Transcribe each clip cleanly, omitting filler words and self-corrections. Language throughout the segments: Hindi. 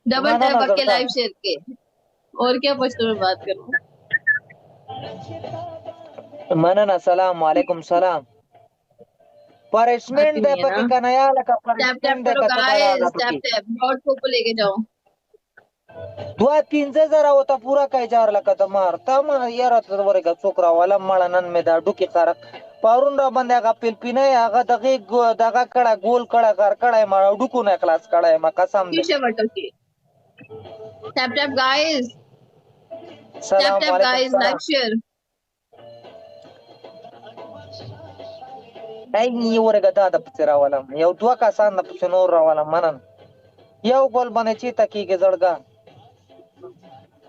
डबल माना टैप ना के जड़का लाइव शेयर के। और क्या पश्तो में बात करूं। माना ना सलाम वालेकुम सलाम आती पनिशमेंट दे नहीं है ना। पकी का नया लका टैप टैप पनिशमेंट दे करो का तो बड़ा गाइस, टैप पकी टैप डॉट को लेके जाओ। दुआ 3,000 होता पूरा काय जार लका तो मारता मा यार तोरे का छोकरा वाला मळनन में दा डुकी खरक पारून रा बंद्या का पिलपिना आगा दगे दगा कड़ा गोल कड़ा कर कड़ा मा डुकू ना क्लास कड़ा मा कसम दे शीशे बटो की। टैप टैप गाइस, टैप सलाम टैप वालेकुम गाइस, लाइक सलाम share. ay ni wore ga da ptsira wala yow duwa ka san na ptsino ra wala manan yow gol bane chita ki ge zalga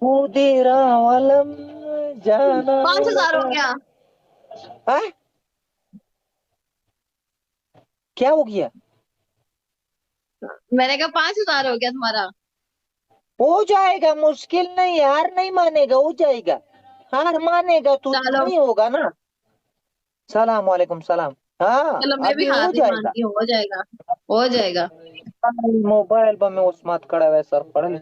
udira walam jana 5,000 हो lगा गया। हाँ क्या हो गया मैंने कहा 5,000 हो गया तुम्हारा। हो जाएगा मुश्किल नहीं हार नहीं मानेगा हो जाएगा हार मानेगा तो चलो नहीं होगा ना सलाम वालेकुम सलाम हाँ चलो, मैं भी अभी हार हो नहीं जाएगा मानती हूँ, हो जाएगा, हो जाएगा। मोबाइल पर मैं उस्मात खड़ा है सर पढ़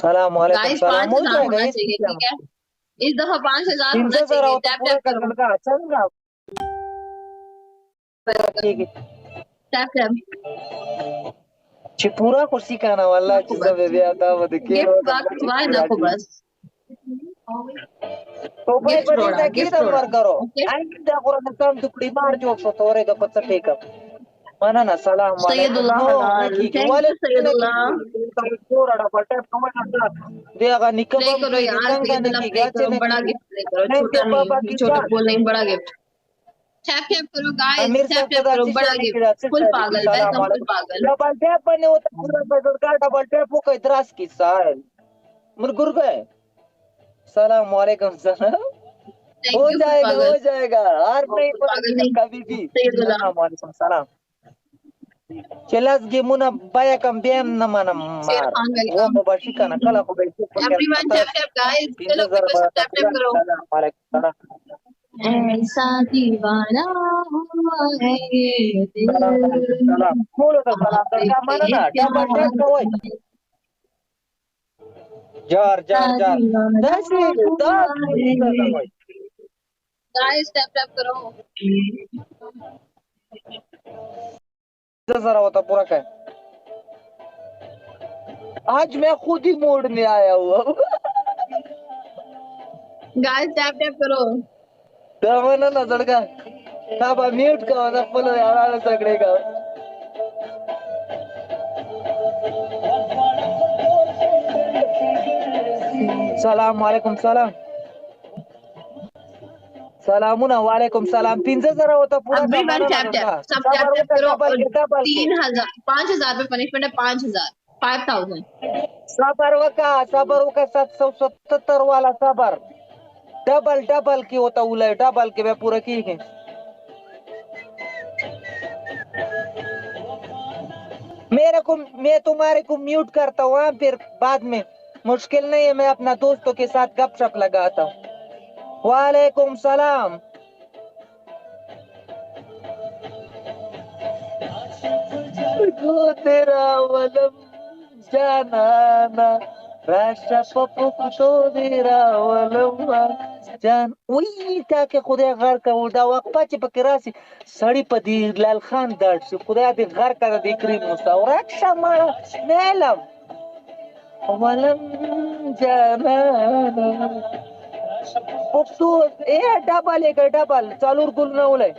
सलाम वालेकुम गाइस सलाम पांच हो हजार जाएगा होना इसमें चाहिए, क्या ठीक है। इस दफा 5,000 तीन होना से जरा चाहिए। हो तो टैप पूरा टैप कर करो। लड़का चल ठीक है टैप टैप। पूरा कुर्सी खाना वाला नाको जिससे बस, बेबी आता वो देखिए गिफ्ट वो बात नंबर हुआ है, पूरा नाको की बस। तो भाई गिफ्ट बड़ी रोड़ा, ना की गिफ्ट दम रोड़ा। मर करो ओके। आई क्या करो काम टुकड़ी मार जो तो तोरे का पत्ता ठीक है माना ना सलाम वालेकुम सैयदुल्लाह नो नहीं हलाल, ठीक है थैंक वाले यू सैयदुल्लाह। पूरा डबल टैप कमेंट आता देगा प्ले निकबम करो की यार, गंगा ने सैयदुल्लाह की प्ले गया करो, चने बड़ा की गिफ्ट प्ले करो, थैंक यू छोटा नहीं, पापा ये की छोटा जान बोल नहीं, बड़ा गिफ्ट। टैप टैप करो गाइस, अमीर टैप साहब टैप सदा करो, बड़ा चिश्ता ने गिफ्ट। की फुल चिश्ता की पागल, सलाम वेलकम फुल वालेकुम पागल। डबल टैप बने होता पूरा बदल का डबल टैप को कई द्रास की साल मुरगुर गए सलाम वालेकुम सलाम थैंक यू फुल पागल। हो जाएगा हार नहीं फुल पागल मानेगा नहीं, कभी भी सैयदुल्लाह। सलाम वालेकुम सलाम Chilas गिमुना baya kang BM naman ang शेर mar. Khan Wo welcome. mo ba shika na kala ko ba ito pag everyone tap atas tap guys, चलो pinza मेरे को सब zarba टैप टैप tapla करो। sana malek sana ऐसा दीवाना हुआ है ये salam alaikum salam दिल, mulo to salam ka mana आपके na double प्यार tap ka wai में jar jar ऐसा jar दीवाना हुआ das है ka ये। wai गाइस टैप टैप करो। जरा होता पूरा का आज मैं खुद ही मूड में आया हुआ हूँ गाइस टैप टैप करो। दमना ना लड़का तब म्यूट का ना बोलो यार सगड़े का सलाम वालेकुम सलाम सलामुना वालेकुम सलाम 3,000 होता पूरा का एवरीवन माना ना टैप टैप, लड़का सब टैप सबर वो टैप का करो। और डबल के 3,000, 5,000 पे पनिशमेंट है, 5,000, 5,000। सबर वो का 777 वाला सबर डबल डबल की होता उले डबल के मैं पूरा की है मेरे को मैं तुम्हारे को म्यूट करता हूँ हाँ, फिर बाद में मुश्किल नहीं है मैं अपना दोस्तों के साथ गपशप लगाता हूँ वालेकुम सलाम को तेरा वलम जाना राष्ट्र तो तेरा वलम जान वही ताकि खुदा घर का उड़ा वक्पा ची पकरासी सड़ी पदी लाल खान दर्द से खुदा दे घर का दे क्रीम मुसावरक शमारा नेलम वलम जाना पक्तू ए डबल चालूर गुल नवले